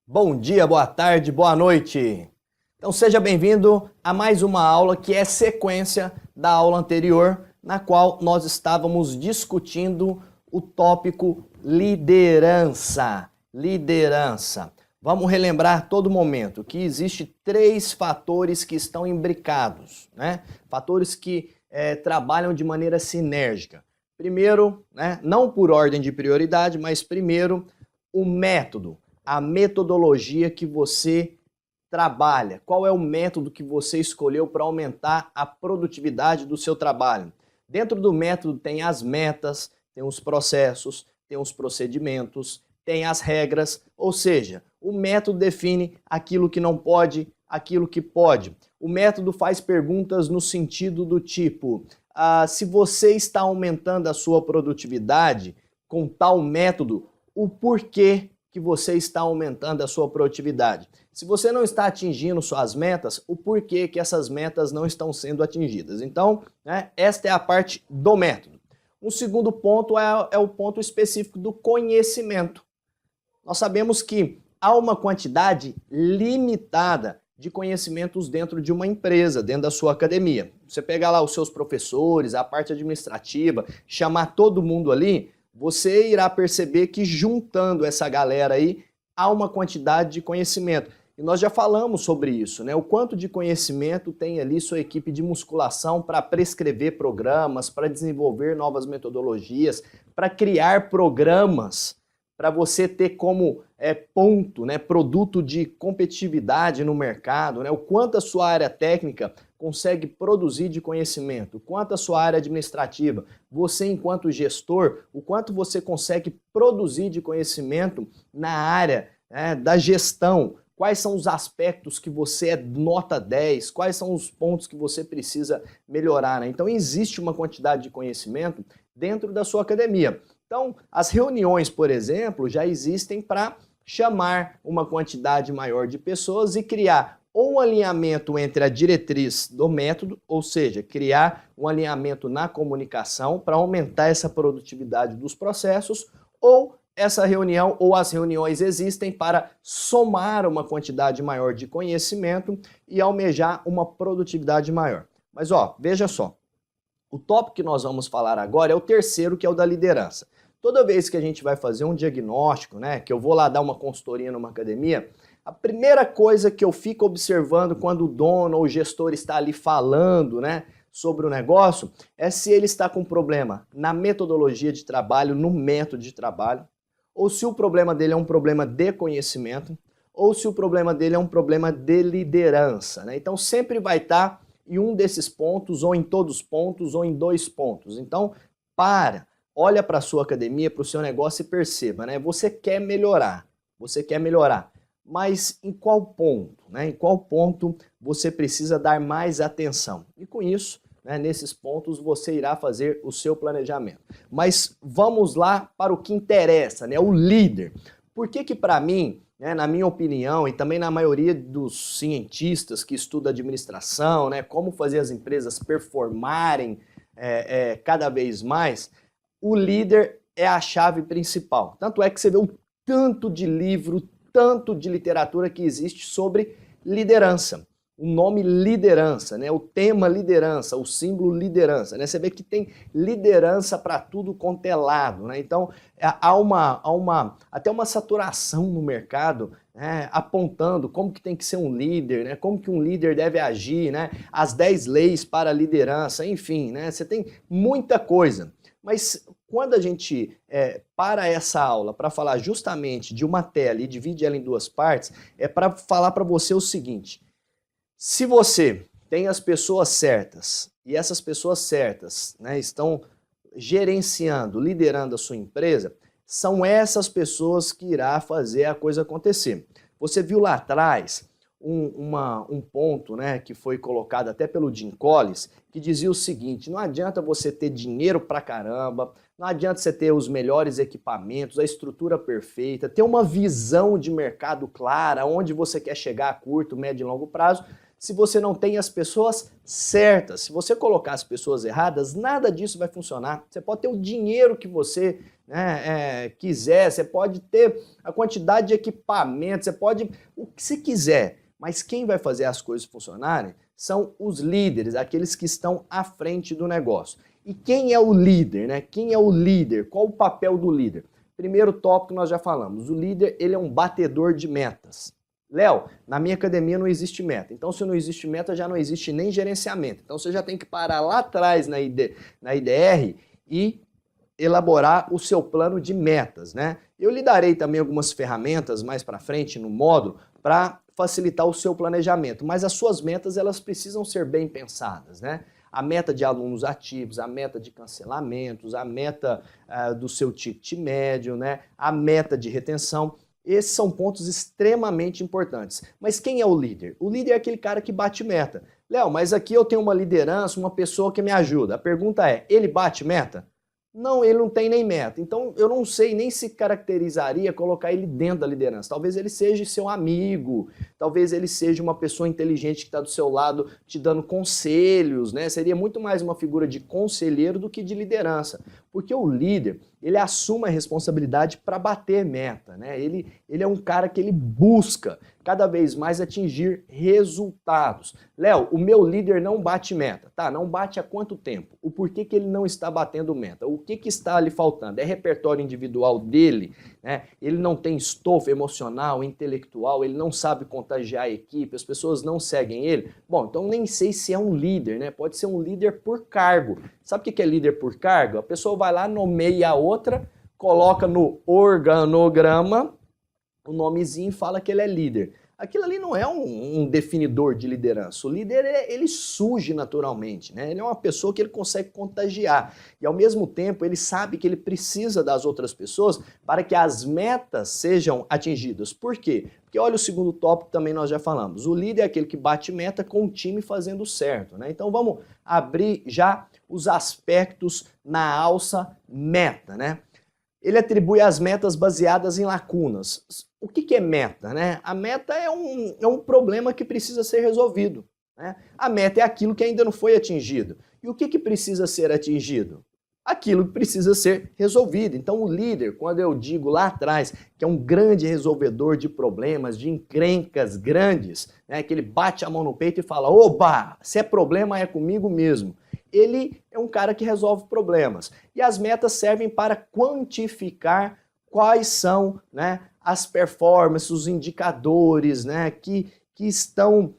Bom dia, boa tarde, boa noite. Então seja bem-vindo a mais uma aula que é sequência da aula anterior, na qual nós estávamos discutindo o tópico liderança. Liderança. Vamos relembrar a todo momento que existe três fatores que estão imbricados, né? Fatores que trabalham de maneira sinérgica. Primeiro, né, não por ordem de prioridade, mas primeiro o método, a metodologia que você trabalha. Qual é o método que você escolheu para aumentar a produtividade do seu trabalho? Dentro do método tem as metas, tem os processos, tem os procedimentos, tem as regras, ou seja, o método define aquilo que não pode, aquilo que pode. O método faz perguntas no sentido do tipo, se você está aumentando a sua produtividade com tal método, o porquê que você está aumentando a sua produtividade. Se você não está atingindo suas metas, o porquê que essas metas não estão sendo atingidas. Então, né, esta é a parte do método. Um segundo ponto é o ponto específico do conhecimento. Nós sabemos que há uma quantidade limitada de conhecimentos dentro de uma empresa, dentro da sua academia. Você pegar lá os seus professores, a parte administrativa, chamar todo mundo ali, você irá perceber que juntando essa galera aí, há uma quantidade de conhecimento. E nós já falamos sobre isso, né? O quanto de conhecimento tem ali sua equipe de musculação para prescrever programas, para desenvolver novas metodologias, para criar programas, para você ter como ponto, né, produto de competitividade no mercado, né? O quanto a sua área técnica consegue produzir de conhecimento, o quanto a sua área administrativa, você enquanto gestor, o quanto você consegue produzir de conhecimento na área da gestão, quais são os aspectos que você é nota 10, quais são os pontos que você precisa melhorar, né? Então existe uma quantidade de conhecimento dentro da sua academia. Então as reuniões, por exemplo, já existem para chamar uma quantidade maior de pessoas e criar ou um alinhamento entre a diretriz do método, ou seja, criar um alinhamento na comunicação para aumentar essa produtividade dos processos, ou essa reunião ou as reuniões existem para somar uma quantidade maior de conhecimento e almejar uma produtividade maior. Mas ó, veja só, o tópico que nós vamos falar agora é o terceiro, que é o da liderança. Toda vez que a gente vai fazer um diagnóstico, né, que eu vou lá dar uma consultoria numa academia, a primeira coisa que eu fico observando quando o dono ou o gestor está ali falando, né, sobre o negócio, é se ele está com problema na metodologia de trabalho, no método de trabalho, ou se o problema dele é um problema de conhecimento, ou se o problema dele é um problema de liderança, né? Então sempre vai estar em um desses pontos, ou em todos os pontos, ou em dois pontos. Então, olha para a sua academia, para o seu negócio e perceba, né? Você quer melhorar, mas em qual ponto, né? Em qual ponto você precisa dar mais atenção? E com isso, né, nesses pontos você irá fazer o seu planejamento. Mas vamos lá para o que interessa, né? O líder. Por que para mim, né, na minha opinião e também na maioria dos cientistas que estudam administração, né, como fazer as empresas performarem cada vez mais, o líder é a chave principal. Tanto é que você vê o tanto de livro, tanto de literatura que existe sobre liderança. O nome liderança, né? O tema liderança, o símbolo liderança, né? Você vê que tem liderança para tudo quanto é lado, né? Então há até uma saturação no mercado, né, apontando como que tem que ser um líder, né? Como que um líder deve agir, né? As 10 leis para a liderança, enfim, né? Você tem muita coisa. Mas quando a gente para essa aula para falar justamente de uma tela e divide ela em duas partes, é para falar para você o seguinte: se você tem as pessoas certas e essas pessoas certas, né, estão gerenciando, liderando a sua empresa, são essas pessoas que irá fazer a coisa acontecer. Você viu lá atrás um ponto, né, que foi colocado até pelo Jim Collins, que dizia o seguinte: não adianta você ter dinheiro pra caramba, não adianta você ter os melhores equipamentos, a estrutura perfeita, ter uma visão de mercado clara, onde você quer chegar a curto, médio e longo prazo, se você não tem as pessoas certas. Se você colocar as pessoas erradas, nada disso vai funcionar. Você pode ter o dinheiro que você né, quiser, você pode ter a quantidade de equipamento, você pode o que você quiser, mas quem vai fazer as coisas funcionarem são os líderes, aqueles que estão à frente do negócio. E quem é o líder, né? Quem é o líder? Qual o papel do líder? Primeiro tópico nós já falamos, o líder ele é um batedor de metas. Léo, na minha academia não existe meta, então se não existe meta já não existe nem gerenciamento. Então você já tem que parar lá atrás na IDR e elaborar o seu plano de metas, né? Eu lhe darei também algumas ferramentas mais para frente no módulo para facilitar o seu planejamento, mas as suas metas elas precisam ser bem pensadas, né? A meta de alunos ativos, a meta de cancelamentos, a meta do seu ticket médio, né? A meta de retenção. Esses são pontos extremamente importantes. Mas quem é o líder? O líder é aquele cara que bate meta. Léo, mas aqui eu tenho uma liderança, uma pessoa que me ajuda. A pergunta é, ele bate meta? Não, ele não tem nem meta. Então eu não sei nem se caracterizaria colocar ele dentro da liderança. Talvez ele seja seu amigo, talvez ele seja uma pessoa inteligente que está do seu lado te dando conselhos, né? Seria muito mais uma figura de conselheiro do que de liderança. Porque o líder, ele assume a responsabilidade para bater meta, né? Ele é um cara que ele busca cada vez mais atingir resultados. Léo, o meu líder não bate meta. Tá, não bate há quanto tempo? O porquê que ele não está batendo meta? O que está ali faltando? É repertório individual dele? Né? Ele não tem estofo emocional, intelectual, ele não sabe contagiar a equipe, as pessoas não seguem ele? Bom, então nem sei se é um líder, né? Pode ser um líder por cargo. Sabe o que é líder por cargo? A pessoa vai lá, nomeia a outra, coloca no organograma o nomezinho e fala que ele é líder. Aquilo ali não é um definidor de liderança. O líder, ele surge naturalmente, né? Ele é uma pessoa que ele consegue contagiar. E ao mesmo tempo, ele sabe que ele precisa das outras pessoas para que as metas sejam atingidas. Por quê? Porque olha o segundo tópico também nós já falamos. O líder é aquele que bate meta com o time fazendo certo, né? Então vamos abrir já os aspectos na alça meta, né? Ele atribui as metas baseadas em lacunas. O que é meta, né? A meta é um problema que precisa ser resolvido, né? A meta é aquilo que ainda não foi atingido. E o que precisa ser atingido? Aquilo que precisa ser resolvido. Então o líder, quando eu digo lá atrás que é um grande resolvedor de problemas, de encrencas grandes, né, que ele bate a mão no peito e fala, oba, se é problema é comigo mesmo. Ele é um cara que resolve problemas. E as metas servem para quantificar quais são, né, as performances, os indicadores, né, que estão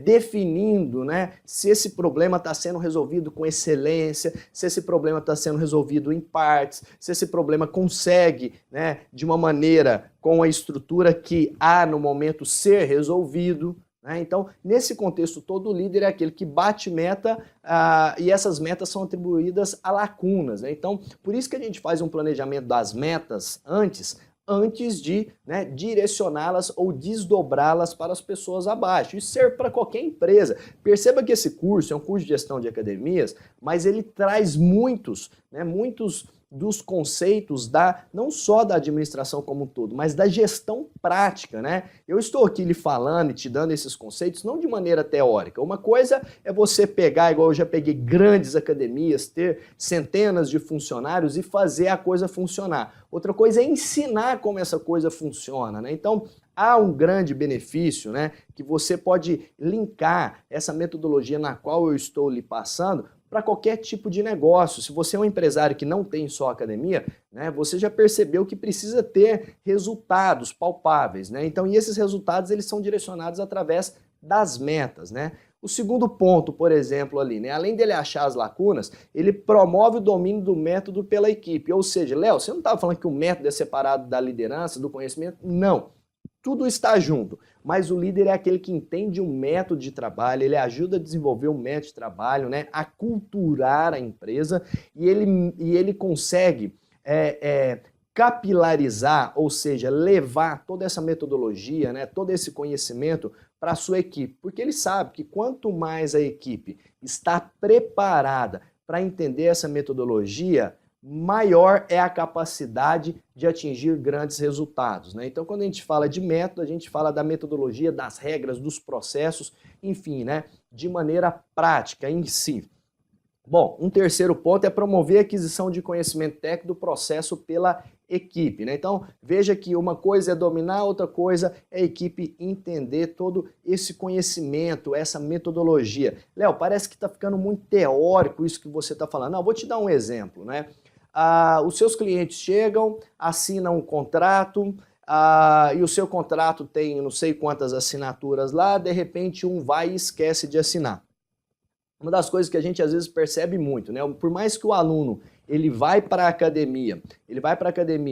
definindo, né, se esse problema está sendo resolvido com excelência, se esse problema está sendo resolvido em partes, se esse problema consegue, né, de uma maneira com a estrutura que há no momento ser resolvido. Então, nesse contexto todo, o líder é aquele que bate meta e essas metas são atribuídas a lacunas, né? Então, por isso que a gente faz um planejamento das metas antes de, né, direcioná-las ou desdobrá-las para as pessoas abaixo. Isso serve para qualquer empresa. Perceba que esse curso é um curso de gestão de academias, mas ele traz muitos dos conceitos não só da administração como um todo, mas da gestão prática, né? Eu estou aqui lhe falando e te dando esses conceitos não de maneira teórica. Uma coisa é você pegar, igual eu já peguei grandes academias, ter centenas de funcionários e fazer a coisa funcionar. Outra coisa é ensinar como essa coisa funciona, né? Então, há um grande benefício, né, que você pode linkar essa metodologia na qual eu estou lhe passando para qualquer tipo de negócio. Se você é um empresário que não tem só academia, né, você já percebeu que precisa ter resultados palpáveis, né? Então, e esses resultados eles são direcionados através das metas, né? O segundo ponto, por exemplo, ali, né, além dele achar as lacunas, ele promove o domínio do método pela equipe. Ou seja, Léo, você não estava falando que o método é separado da liderança, do conhecimento? Não. Tudo está junto, mas o líder é aquele que entende um método de trabalho, ele ajuda a desenvolver um método de trabalho, né, a culturar a empresa e ele consegue capilarizar, ou seja, levar toda essa metodologia, né, todo esse conhecimento para a sua equipe, porque ele sabe que quanto mais a equipe está preparada para entender essa metodologia, maior é a capacidade de atingir grandes resultados, né? Então, quando a gente fala de método, a gente fala da metodologia, das regras, dos processos, enfim, né? De maneira prática em si. Bom, um terceiro ponto é promover a aquisição de conhecimento técnico do processo pela equipe, né? Então, veja que uma coisa é dominar, outra coisa é a equipe entender todo esse conhecimento, essa metodologia. Léo, parece que está ficando muito teórico isso que você está falando. Não, vou te dar um exemplo, né? Os seus clientes chegam, assinam um contrato, e o seu contrato tem não sei quantas assinaturas lá, de repente um vai e esquece de assinar. Uma das coisas que a gente às vezes percebe muito, né? Por mais que o aluno ele vai para a academia,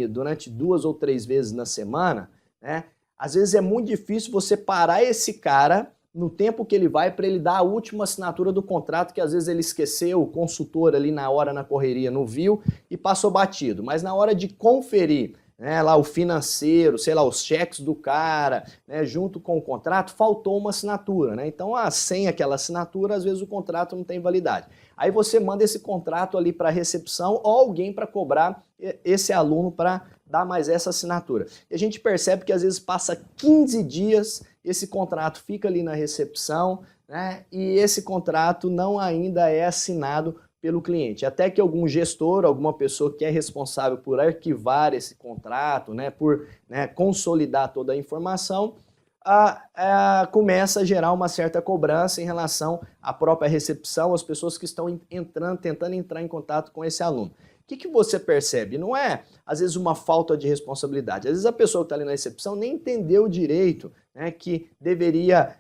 durante 2 ou 3 vezes na semana, né? Às vezes é muito difícil você parar esse cara no tempo que ele vai para ele dar a última assinatura do contrato, que às vezes ele esqueceu, o consultor ali na hora, na correria, não viu e passou batido. Mas na hora de conferir, né, lá o financeiro, sei lá, os cheques do cara, né, junto com o contrato, faltou uma assinatura, né? Então, sem aquela assinatura, às vezes o contrato não tem validade. Aí você manda esse contrato ali para a recepção ou alguém para cobrar esse aluno para dar mais essa assinatura. E a gente percebe que às vezes passa 15 dias, esse contrato fica ali na recepção, né, e esse contrato não ainda é assinado pelo cliente, até que algum gestor, alguma pessoa que é responsável por arquivar esse contrato, né, por consolidar toda a informação, começa a gerar uma certa cobrança em relação à própria recepção, as pessoas que estão tentando entrar em contato com esse aluno. O que você percebe? Não é, às vezes, uma falta de responsabilidade. Às vezes a pessoa que está ali na recepção nem entendeu direito, né, que deveria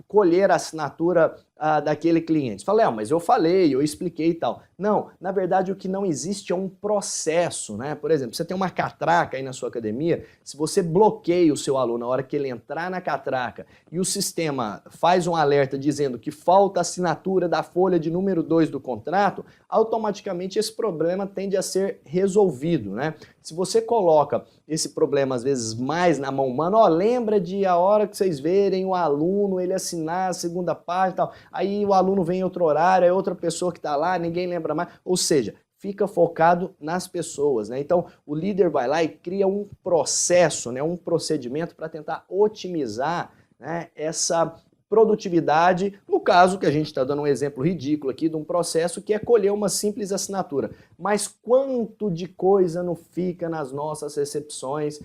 colher a assinatura daquele cliente. Fala, mas eu falei, eu expliquei e tal. Não, na verdade o que não existe é um processo, né? Por exemplo, você tem uma catraca aí na sua academia, se você bloqueia o seu aluno na hora que ele entrar na catraca e o sistema faz um alerta dizendo que falta a assinatura da folha de número 2 do contrato, automaticamente esse problema tende a ser resolvido, né? Se você coloca esse problema às vezes mais na mão humana, lembra de a hora que vocês verem o aluno, ele assinar a segunda página e tal, aí o aluno vem em outro horário, é outra pessoa que está lá, ninguém lembra mais, ou seja, fica focado nas pessoas, né? Então o líder vai lá e cria um processo, né, um procedimento para tentar otimizar, né, essa produtividade, no caso que a gente está dando um exemplo ridículo aqui de um processo que é colher uma simples assinatura. Mas quanto de coisa não fica nas nossas recepções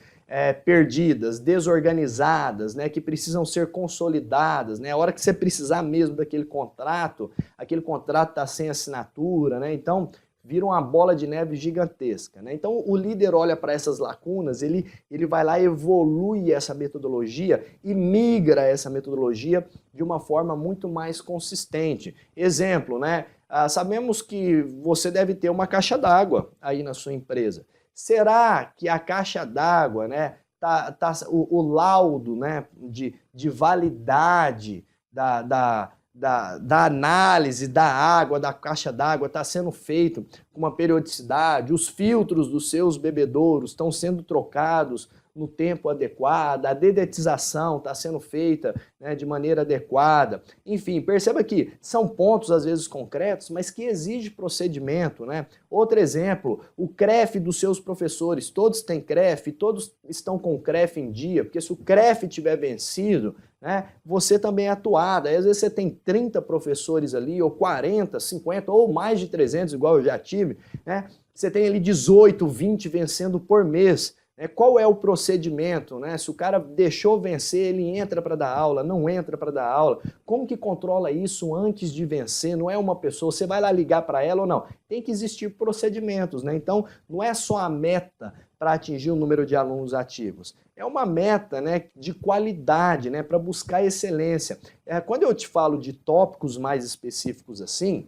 perdidas, desorganizadas, né, que precisam ser consolidadas, né? A hora que você precisar mesmo daquele contrato, aquele contrato está sem assinatura, né? Então vira uma bola de neve gigantesca, né? Então o líder olha para essas lacunas, ele vai lá e evolui essa metodologia e migra essa metodologia de uma forma muito mais consistente. Exemplo, né? Sabemos que você deve ter uma caixa d'água aí na sua empresa. Será que a caixa d'água, né, o laudo, né, de validade da análise da água, da caixa d'água, está sendo feito com uma periodicidade, os filtros dos seus bebedouros estão sendo trocados no tempo adequado, a dedetização está sendo feita, né, de maneira adequada. Enfim, perceba que são pontos às vezes concretos, mas que exigem procedimento, né? Outro exemplo, o CREF dos seus professores, todos têm CREF, todos estão com o CREF em dia, porque se o CREF tiver vencido, né, você também é atuado. Aí, às vezes você tem 30 professores ali, ou 40, 50, ou mais de 300, igual eu já tive, né? Você tem ali 18, 20 vencendo por mês. Qual é o procedimento, né? Se o cara deixou vencer, ele entra para dar aula, não entra para dar aula. Como que controla isso antes de vencer? Não é uma pessoa, você vai lá ligar para ela ou não? Tem que existir procedimentos, né? Então, não é só a meta para atingir o número de alunos ativos. É uma meta, né, de qualidade, né, para buscar excelência. Quando eu te falo de tópicos mais específicos assim,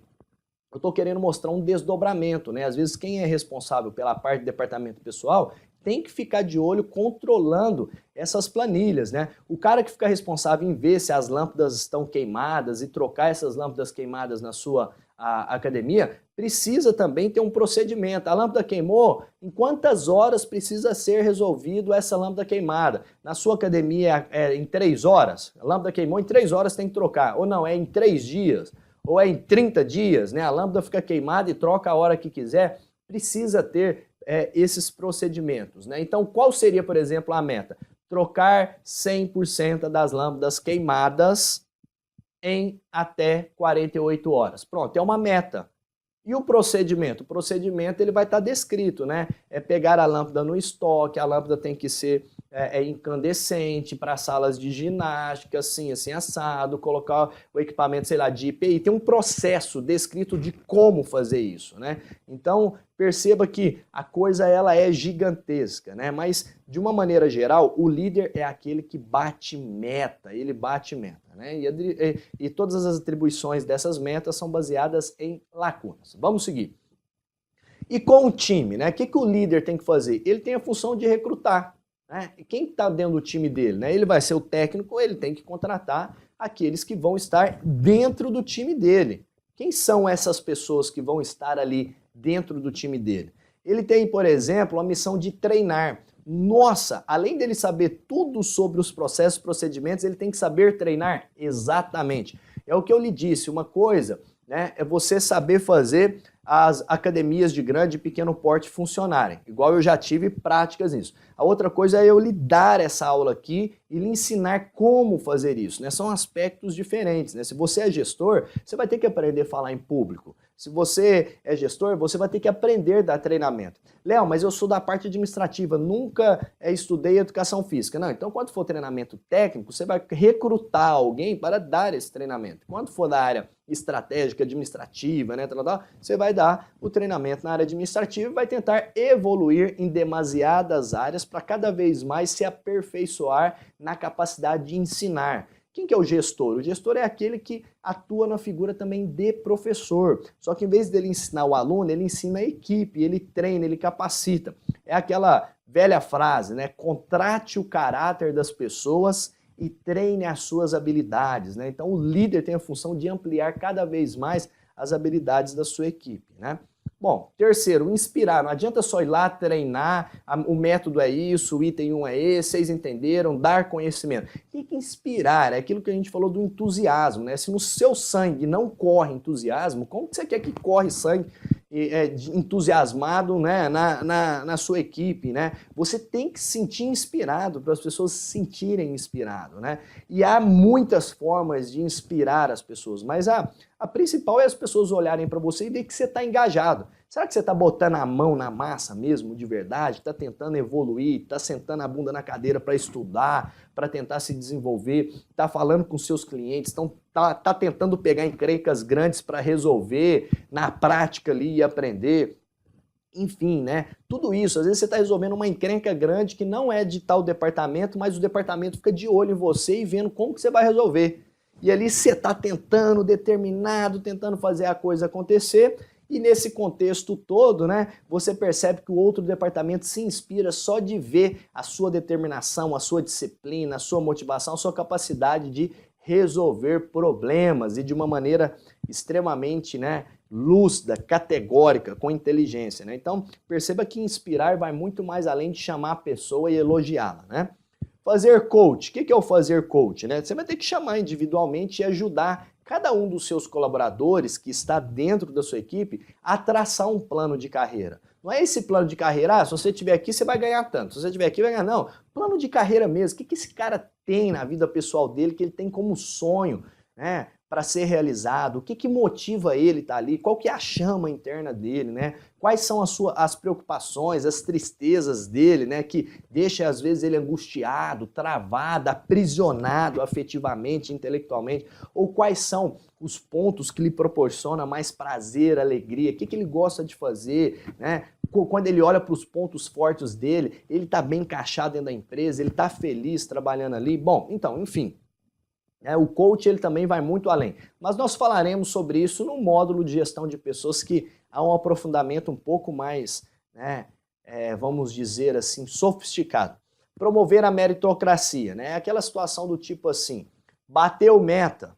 eu estou querendo mostrar um desdobramento, né? Às vezes quem é responsável pela parte do departamento pessoal tem que ficar de olho controlando essas planilhas, né? O cara que fica responsável em ver se as lâmpadas estão queimadas e trocar essas lâmpadas queimadas na sua academia, precisa também ter um procedimento. A lâmpada queimou, em quantas horas precisa ser resolvido essa lâmpada queimada? Na sua academia é em 3 horas? A lâmpada queimou, em 3 horas tem que trocar. Ou não, é em 3 dias? Ou é em 30 dias, né? A lâmpada fica queimada e troca a hora que quiser. Precisa ter esses procedimentos, né? Então, qual seria, por exemplo, a meta? Trocar 100% das lâmpadas queimadas em até 48 horas. Pronto, é uma meta. E o procedimento? O procedimento ele vai estar descrito, né? É pegar a lâmpada no estoque, a lâmpada tem que ser incandescente para salas de ginástica, assim assado, colocar o equipamento, sei lá, de IPI. Tem um processo descrito de como fazer isso, né? Então, perceba que a coisa ela é gigantesca, né? Mas, de uma maneira geral, o líder é aquele que bate meta, ele bate meta, né? E todas as atribuições dessas metas são baseadas em lacunas. Vamos seguir. E com o time, né? O que o líder tem que fazer? Ele tem a função de recrutar, né? Quem está dentro do time dele, né? Ele vai ser o técnico, ele tem que contratar aqueles que vão estar dentro do time dele. Quem são essas pessoas que vão estar ali dentro do time dele? Ele tem, por exemplo, a missão de treinar. Nossa, além dele saber tudo sobre os processos e procedimentos, ele tem que saber treinar? Exatamente. É o que eu lhe disse, uma coisa, né, é você saber fazer as academias de grande e pequeno porte funcionarem, igual eu já tive práticas nisso. A outra coisa é eu lhe dar essa aula aqui e lhe ensinar como fazer isso, né? São aspectos diferentes, né? Se você é gestor, você vai ter que aprender a falar em público. Se você é gestor, você vai ter que aprender a dar treinamento. Léo, mas eu sou da parte administrativa, nunca estudei educação física. Não, então quando for treinamento técnico, você vai recrutar alguém para dar esse treinamento. Quando for da área estratégica, administrativa, né, você vai dar o treinamento na área administrativa e vai tentar evoluir em demasiadas áreas para cada vez mais se aperfeiçoar na capacidade de ensinar. Quem que é o gestor? O gestor é aquele que atua na figura também de professor. Só que em vez dele ensinar o aluno, ele ensina a equipe, ele treina, ele capacita. É aquela velha frase, né? Contrate o caráter das pessoas e treine as suas habilidades, né? Então o líder tem a função de ampliar cada vez mais as habilidades da sua equipe, né? Bom, terceiro, inspirar. Não adianta só ir lá treinar, o método é isso, o item 1 é esse, vocês entenderam, dar conhecimento. Tem que inspirar, é aquilo que a gente falou do entusiasmo, né? Se no seu sangue não corre entusiasmo, como que você quer que corre sangue entusiasmado, né, na sua equipe, né? Você tem que se sentir inspirado para as pessoas se sentirem inspirado, né? E há muitas formas de inspirar as pessoas, mas a principal é as pessoas olharem para você e ver que você está engajado. Será que você está botando a mão na massa mesmo, de verdade? Está tentando evoluir, está sentando a bunda na cadeira para estudar, para tentar se desenvolver, está falando com seus clientes, tá tentando pegar encrencas grandes para resolver na prática ali e aprender. Enfim, né? Tudo isso, às vezes você está resolvendo uma encrenca grande que não é de tal departamento, mas o departamento fica de olho em você e vendo como que você vai resolver. E ali você está tentando, determinado, tentando fazer a coisa acontecer. E nesse contexto todo, né, você percebe que o outro departamento se inspira só de ver a sua determinação, a sua disciplina, a sua motivação, a sua capacidade de resolver problemas e de uma maneira extremamente, né, lúcida, categórica, com inteligência, né? Então, perceba que inspirar vai muito mais além de chamar a pessoa e elogiá-la, né? Fazer coach. O que é o fazer coach, né? Você vai ter que chamar individualmente e ajudar cada um dos seus colaboradores que está dentro da sua equipe a traçar um plano de carreira. Não é esse plano de carreira, se você estiver aqui você vai ganhar tanto, se você estiver aqui vai ganhar, não. Plano de carreira mesmo, o que esse cara tem na vida pessoal dele, que ele tem como sonho, né, para ser realizado, o que motiva ele estar ali, qual que é a chama interna dele, né? Quais são as preocupações, as tristezas dele, né, que deixa às vezes ele angustiado, travado, aprisionado afetivamente, intelectualmente, ou quais são os pontos que lhe proporcionam mais prazer, alegria, o que ele gosta de fazer, né? Quando ele olha para os pontos fortes dele, ele está bem encaixado dentro da empresa, ele está feliz trabalhando ali. Bom, então, enfim, o coach ele também vai muito além. Mas nós falaremos sobre isso no módulo de gestão de pessoas que há um aprofundamento um pouco mais, né, vamos dizer assim, sofisticado. Promover a meritocracia, né? Aquela situação do tipo assim, bateu meta,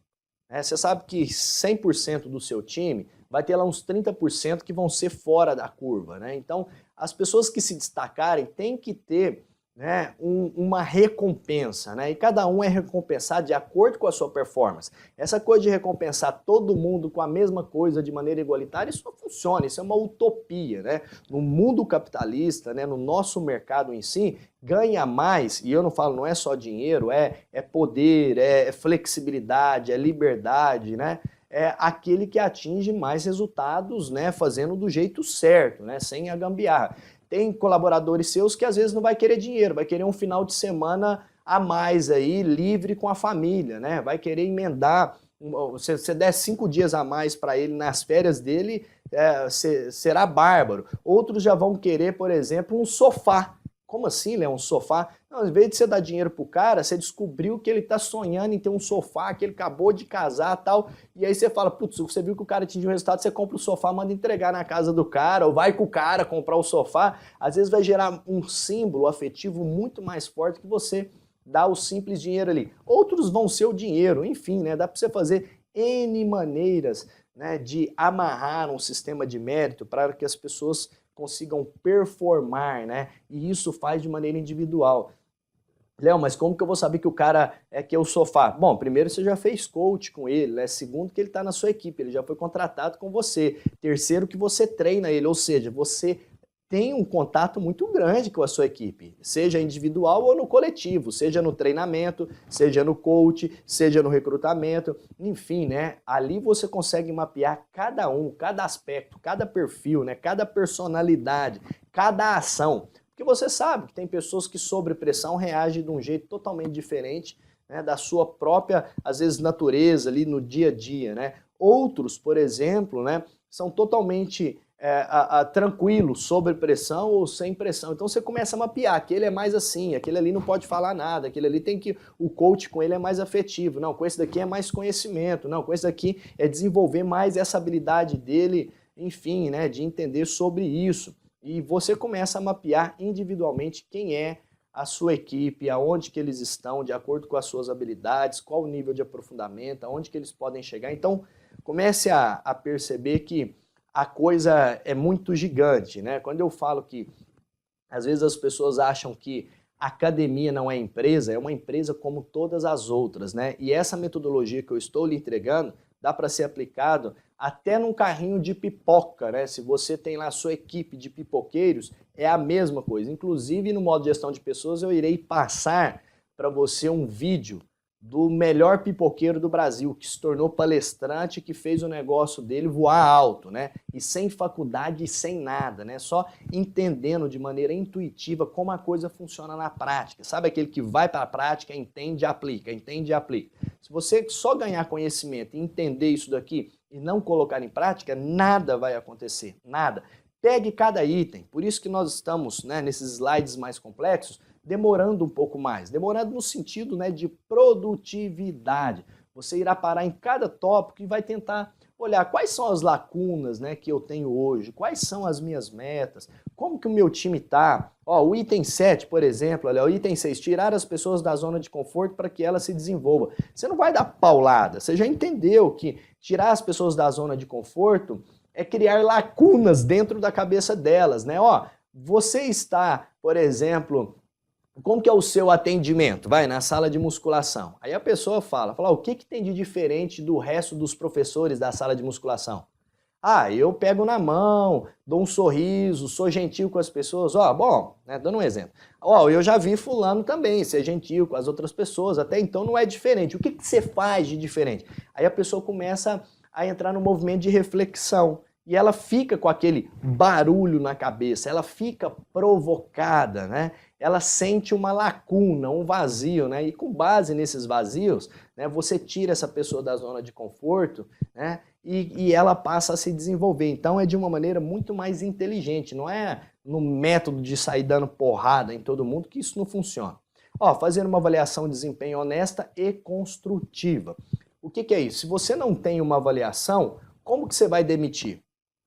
né? Você sabe que 100% do seu time vai ter lá uns 30% que vão ser fora da curva, né? Então, as pessoas que se destacarem têm que ter, né, uma recompensa, né? E cada um é recompensado de acordo com a sua performance. Essa coisa de recompensar todo mundo com a mesma coisa de maneira igualitária, isso não funciona, isso é uma utopia, né? No mundo capitalista, né, no nosso mercado em si, ganha mais, e eu não falo, não é só dinheiro, é poder, é flexibilidade, é liberdade, né? é aquele que atinge mais resultados, né, fazendo do jeito certo, né, sem a gambiarra. Tem colaboradores seus que às vezes não vai querer dinheiro, vai querer um final de semana a mais aí, livre com a família, né? Vai querer emendar, você der 5 dias a mais para ele nas férias dele, será bárbaro. Outros já vão querer, por exemplo, um sofá. Como assim, Léo, um sofá? Não, em vez de você dar dinheiro pro cara, você descobriu que ele tá sonhando em ter um sofá, que ele acabou de casar e tal, e aí você fala, putz, você viu que o cara atingiu o resultado, você compra o sofá, manda entregar na casa do cara, ou vai com o cara comprar o sofá, às vezes vai gerar um símbolo afetivo muito mais forte que você dá o simples dinheiro ali. Outros vão ser o dinheiro, enfim, né, dá pra você fazer N maneiras, né, de amarrar um sistema de mérito para que as pessoas consigam performar, né? E isso faz de maneira individual. Léo, mas como que eu vou saber que o cara quer o sofá? Bom, primeiro você já fez coach com ele, né? Segundo que ele está na sua equipe, ele já foi contratado com você. Terceiro que você treina ele, ou seja, você tem um contato muito grande com a sua equipe, seja individual ou no coletivo, seja no treinamento, seja no coach, seja no recrutamento, enfim, né? Ali você consegue mapear cada um, cada aspecto, cada perfil, né? Cada personalidade, cada ação. Porque você sabe que tem pessoas que sob pressão reagem de um jeito totalmente diferente, né, da sua própria, às vezes, natureza ali no dia a dia, né? Outros, por exemplo, né, são totalmente tranquilo, sob pressão ou sem pressão. Então você começa a mapear, aquele é mais assim, aquele ali não pode falar nada, aquele ali tem que, o coach com ele é mais afetivo, não, com esse daqui é mais conhecimento, não, com esse daqui é desenvolver mais essa habilidade dele, enfim, né, de entender sobre isso. E você começa a mapear individualmente quem é a sua equipe, aonde que eles estão, de acordo com as suas habilidades, qual o nível de aprofundamento, aonde que eles podem chegar. Então comece a perceber que a coisa é muito gigante, né? Quando eu falo que às vezes as pessoas acham que academia não é empresa, é uma empresa como todas as outras, né? E essa metodologia que eu estou lhe entregando dá para ser aplicado até num carrinho de pipoca, né? Se você tem lá a sua equipe de pipoqueiros, é a mesma coisa. Inclusive no modo de gestão de pessoas eu irei passar para você um vídeo do melhor pipoqueiro do Brasil, que se tornou palestrante, que fez o negócio dele voar alto, né? E sem faculdade e sem nada, né? Só entendendo de maneira intuitiva como a coisa funciona na prática. Sabe aquele que vai para a prática, entende e aplica, entende e aplica. Se você só ganhar conhecimento e entender isso daqui e não colocar em prática, nada vai acontecer, nada. Pegue cada item, por isso que nós estamos, né, nesses slides mais complexos, demorando um pouco mais, demorando no sentido, né, de produtividade. Você irá parar em cada tópico e vai tentar olhar quais são as lacunas, né, que eu tenho hoje, quais são as minhas metas, como que o meu time está. O item 7, por exemplo, olha, o item 6, tirar as pessoas da zona de conforto para que ela se desenvolva. Você não vai dar paulada, você já entendeu que tirar as pessoas da zona de conforto é criar lacunas dentro da cabeça delas, né? Você está, por exemplo, como que é o seu atendimento? Vai na sala de musculação. Aí a pessoa fala, o que tem de diferente do resto dos professores da sala de musculação? Eu pego na mão, dou um sorriso, sou gentil com as pessoas. Bom, né, dando um exemplo. Eu já vi fulano também ser gentil com as outras pessoas, até então não é diferente. O que você faz de diferente? Aí a pessoa começa a entrar no movimento de reflexão. E ela fica com aquele barulho na cabeça, ela fica provocada, né? Ela sente uma lacuna, um vazio, né? E com base nesses vazios, né, você tira essa pessoa da zona de conforto, né? E ela passa a se desenvolver. Então é de uma maneira muito mais inteligente, não é no método de sair dando porrada em todo mundo que isso não funciona. Fazendo uma avaliação de desempenho honesta e construtiva. O que é isso? Se você não tem uma avaliação, como que você vai demitir?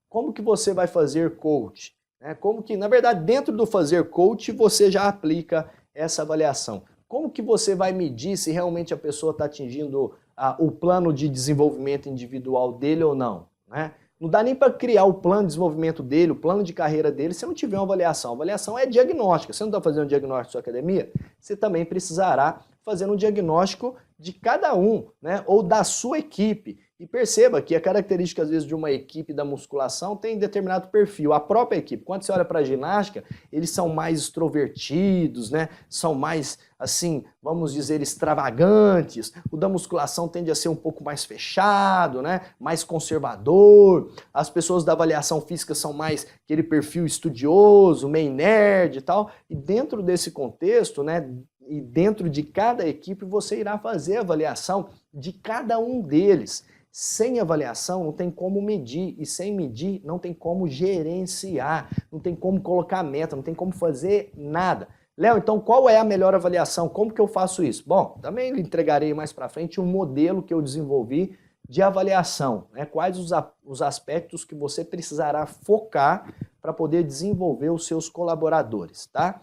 Como que você vai fazer coach? Como que, na verdade, dentro do fazer coach, você já aplica essa avaliação. Como que você vai medir se realmente a pessoa está atingindo o plano de desenvolvimento individual dele ou não? Não dá nem para criar o plano de desenvolvimento dele, o plano de carreira dele, se não tiver uma avaliação. A avaliação é diagnóstica. Você não está fazendo um diagnóstico da sua academia? Você também precisará fazer um diagnóstico de cada um, né? Ou da sua equipe. E perceba que a característica, às vezes, de uma equipe da musculação tem determinado perfil. A própria equipe, quando você olha para a ginástica, eles são mais extrovertidos, né? São mais, assim, vamos dizer, extravagantes. O da musculação tende a ser um pouco mais fechado, né? Mais conservador. As pessoas da avaliação física são mais aquele perfil estudioso, meio nerd e tal. E dentro desse contexto, né? E dentro de cada equipe, você irá fazer a avaliação de cada um deles. Sem avaliação não tem como medir, e sem medir não tem como gerenciar, não tem como colocar meta, não tem como fazer nada. Léo, então qual é a melhor avaliação? Como que eu faço isso? Bom, também entregarei mais para frente um modelo que eu desenvolvi de avaliação, né? Quais os aspectos que você precisará focar para poder desenvolver os seus colaboradores, tá?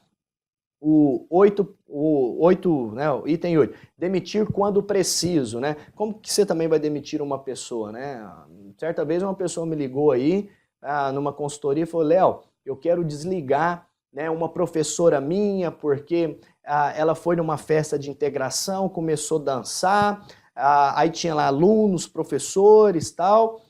O item 8, demitir quando preciso, né? Como que você também vai demitir uma pessoa, né? Certa vez uma pessoa me ligou aí, numa consultoria e falou, Léo, eu quero desligar, né, uma professora minha porque ela foi numa festa de integração, começou a dançar, aí tinha lá alunos, professores e tal,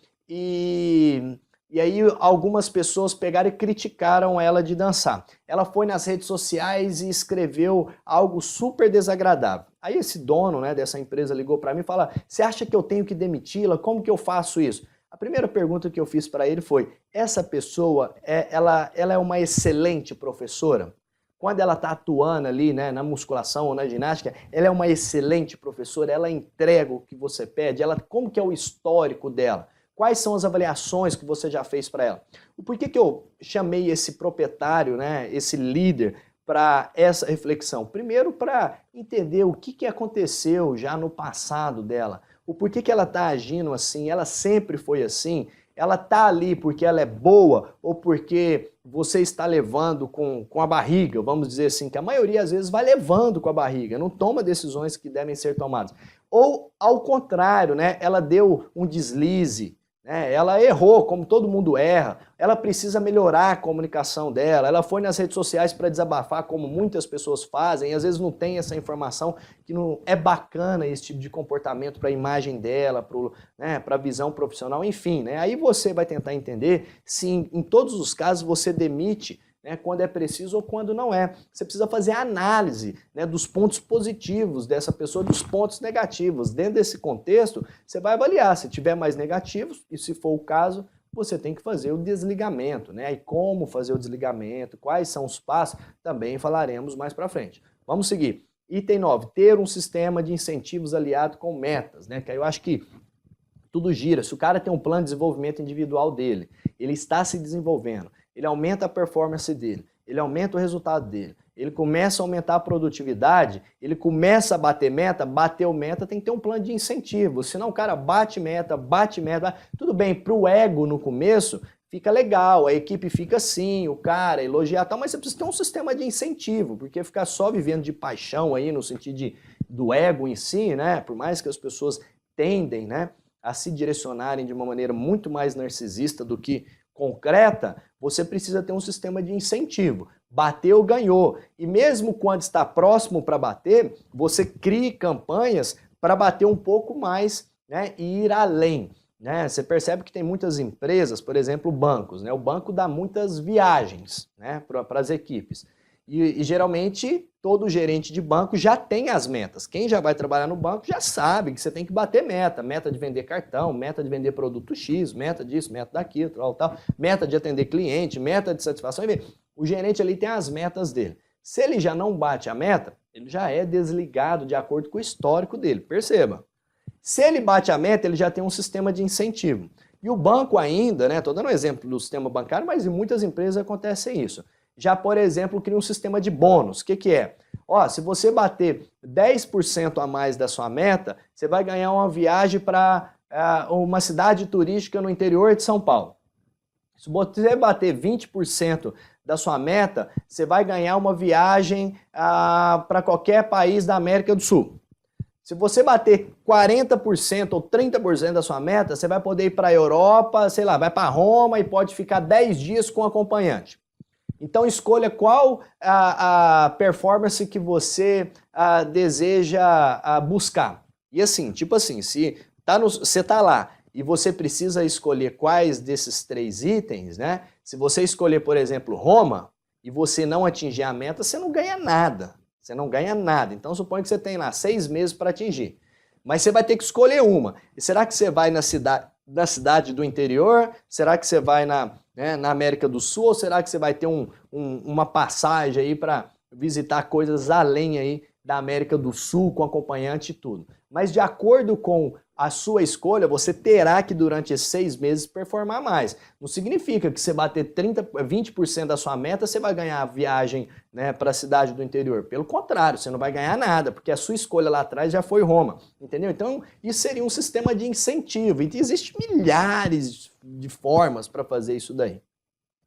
e aí algumas pessoas pegaram e criticaram ela de dançar. Ela foi nas redes sociais e escreveu algo super desagradável. Aí esse dono, né, dessa empresa ligou para mim e falou, você acha que eu tenho que demiti-la? Como que eu faço isso? A primeira pergunta que eu fiz para ele foi, essa pessoa, ela é uma excelente professora? Quando ela está atuando ali, né, na musculação ou na ginástica, ela é uma excelente professora, ela entrega o que você pede, como que é o histórico dela? Quais são as avaliações que você já fez para ela? Por que eu chamei esse proprietário, né, esse líder, para essa reflexão? Primeiro, para entender o que aconteceu já no passado dela. O porquê que ela está agindo assim, ela sempre foi assim, ela está ali porque ela é boa ou porque você está levando com a barriga, vamos dizer assim, que a maioria às vezes vai levando com a barriga, não toma decisões que devem ser tomadas. Ou, ao contrário, né, ela deu um deslize, ela errou, como todo mundo erra, ela precisa melhorar a comunicação dela, ela foi nas redes sociais para desabafar, como muitas pessoas fazem, e às vezes não tem essa informação, que não é bacana esse tipo de comportamento para a imagem dela, para a visão profissional, enfim, né? Aí você vai tentar entender se em todos os casos você demite, né, quando é preciso ou quando não é. Você precisa fazer a análise, né, dos pontos positivos dessa pessoa, dos pontos negativos. Dentro desse contexto, você vai avaliar. Se tiver mais negativos, e se for o caso, você tem que fazer o desligamento, né? E como fazer o desligamento, quais são os passos, também falaremos mais para frente. Vamos seguir. Item 9, ter um sistema de incentivos aliado com metas, né? Que aí eu acho que tudo gira. Se o cara tem um plano de desenvolvimento individual dele, ele está se desenvolvendo, ele aumenta a performance dele, ele aumenta o resultado dele, ele começa a aumentar a produtividade, ele começa a bater meta, bateu meta, tem que ter um plano de incentivo, senão o cara bate meta, tudo bem, para o ego no começo fica legal, a equipe fica assim, o cara elogiar tal, mas você precisa ter um sistema de incentivo, porque ficar só vivendo de paixão aí, no sentido do ego em si, né, por mais que as pessoas tendem, né, a se direcionarem de uma maneira muito mais narcisista do que concreta, você precisa ter um sistema de incentivo. Bateu, ganhou. E mesmo quando está próximo para bater, você crie campanhas para bater um pouco mais, né, e ir além. Né? Você percebe que tem muitas empresas, por exemplo, bancos. Né? O banco dá muitas viagens, né, para as equipes. E geralmente todo gerente de banco já tem as metas. Quem já vai trabalhar no banco já sabe que você tem que bater meta. Meta de vender cartão, meta de vender produto X, meta disso, meta daquilo, tal. Meta de atender cliente, meta de satisfação. O gerente ali tem as metas dele. Se ele já não bate a meta, ele já é desligado de acordo com o histórico dele. Perceba. Se ele bate a meta, ele já tem um sistema de incentivo. E o banco ainda, né? Estou dando um exemplo do sistema bancário, mas em muitas empresas acontece isso. Já, por exemplo, cria um sistema de bônus. O que é? Ó, se você bater 10% a mais da sua meta, você vai ganhar uma viagem para uma cidade turística no interior de São Paulo. Se você bater 20% da sua meta, você vai ganhar uma viagem para qualquer país da América do Sul. Se você bater 40% ou 30% da sua meta, você vai poder ir para a Europa, sei lá, vai para Roma e pode ficar 10 dias com acompanhante. Então escolha qual a performance que você deseja buscar. E assim, tipo assim, se você tá lá e você precisa escolher quais desses 3 itens, né? Se você escolher, por exemplo, Roma, e você não atingir a meta, você não ganha nada. Você não ganha nada. Então, suponha que você tem lá 6 meses para atingir. Mas você vai ter que escolher uma. E será que você vai na cidade do interior? Será que você vai na América do Sul? Ou será que você vai ter uma passagem aí para visitar coisas além aí da América do Sul, com acompanhante e tudo? Mas de acordo com a sua escolha, você terá que durante esses 6 meses performar mais. Não significa que você bater 20% da sua meta, você vai ganhar a viagem, né, para a cidade do interior. Pelo contrário, você não vai ganhar nada, porque a sua escolha lá atrás já foi Roma, entendeu? Então, isso seria um sistema de incentivo, e existem milhares de formas para fazer isso daí.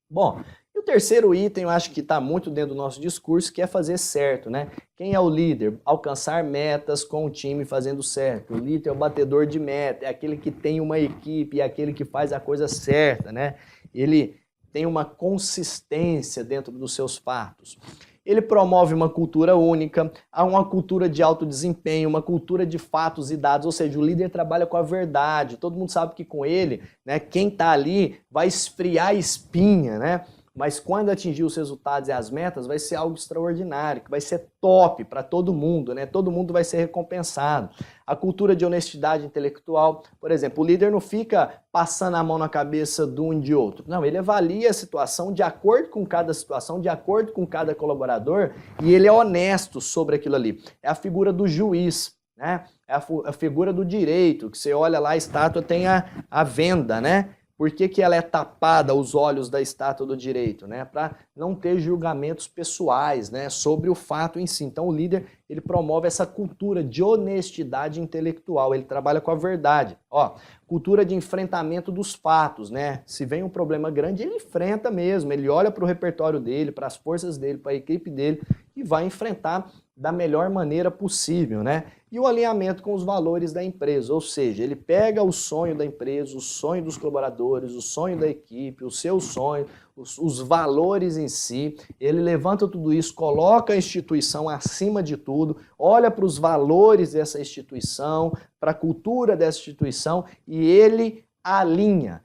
Bom, e o terceiro item eu acho que está muito dentro do nosso discurso, que é fazer certo, né? Quem é o líder? Alcançar metas com o time fazendo certo. O líder é o batedor de meta, é aquele que tem uma equipe, é aquele que faz a coisa certa, né? Ele tem uma consistência dentro dos seus fatos. Ele promove uma cultura única, uma cultura de alto desempenho, uma cultura de fatos e dados, ou seja, o líder trabalha com a verdade. Todo mundo sabe que com ele, né, quem está ali vai esfriar a espinha, né? Mas quando atingir os resultados e as metas, vai ser algo extraordinário, que vai ser top para todo mundo, né? Todo mundo vai ser recompensado. A cultura de honestidade intelectual, por exemplo, o líder não fica passando a mão na cabeça de um e de outro. Não, ele avalia a situação de acordo com cada situação, de acordo com cada colaborador, e ele é honesto sobre aquilo ali. É a figura do juiz, né? É a figura do direito, que você olha lá, a estátua tem a venda, né? Por que ela é tapada os olhos da estátua do direito? Né? Para não ter julgamentos pessoais, né, sobre o fato em si. Então o líder, ele promove essa cultura de honestidade intelectual, ele trabalha com a verdade. Ó, cultura de enfrentamento dos fatos, né? Se vem um problema grande, ele enfrenta mesmo, ele olha para o repertório dele, para as forças dele, para a equipe dele e vai enfrentar da melhor maneira possível, né? E o alinhamento com os valores da empresa, ou seja, ele pega o sonho da empresa, o sonho dos colaboradores, o sonho da equipe, o seu sonho, os valores em si, ele levanta tudo isso, coloca a instituição acima de tudo, olha para os valores dessa instituição, para a cultura dessa instituição e ele alinha.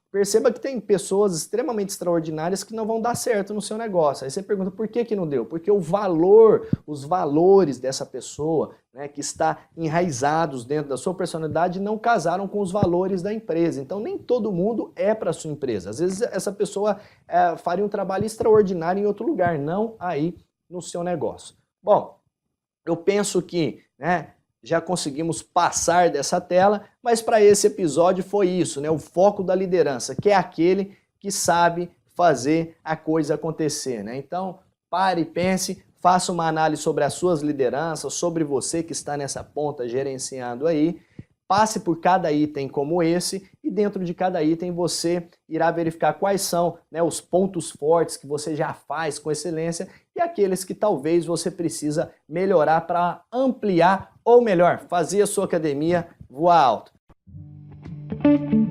Perceba que tem pessoas extremamente extraordinárias que não vão dar certo no seu negócio. Aí você pergunta por que não deu? Porque os valores dessa pessoa, né, que está enraizados dentro da sua personalidade não casaram com os valores da empresa. Então nem todo mundo é para a sua empresa. Às vezes essa pessoa faria um trabalho extraordinário em outro lugar, não aí no seu negócio. Bom, eu penso que, né, já conseguimos passar dessa tela, mas para esse episódio foi isso, né? O foco da liderança, que é aquele que sabe fazer a coisa acontecer, né? Então, pare e pense, faça uma análise sobre as suas lideranças, sobre você que está nessa ponta gerenciando aí, passe por cada item como esse e dentro de cada item você irá verificar quais são, né, os pontos fortes que você já faz com excelência e aqueles que talvez você precisa melhorar para ampliar ou melhor, fazer a sua academia voar alto. Música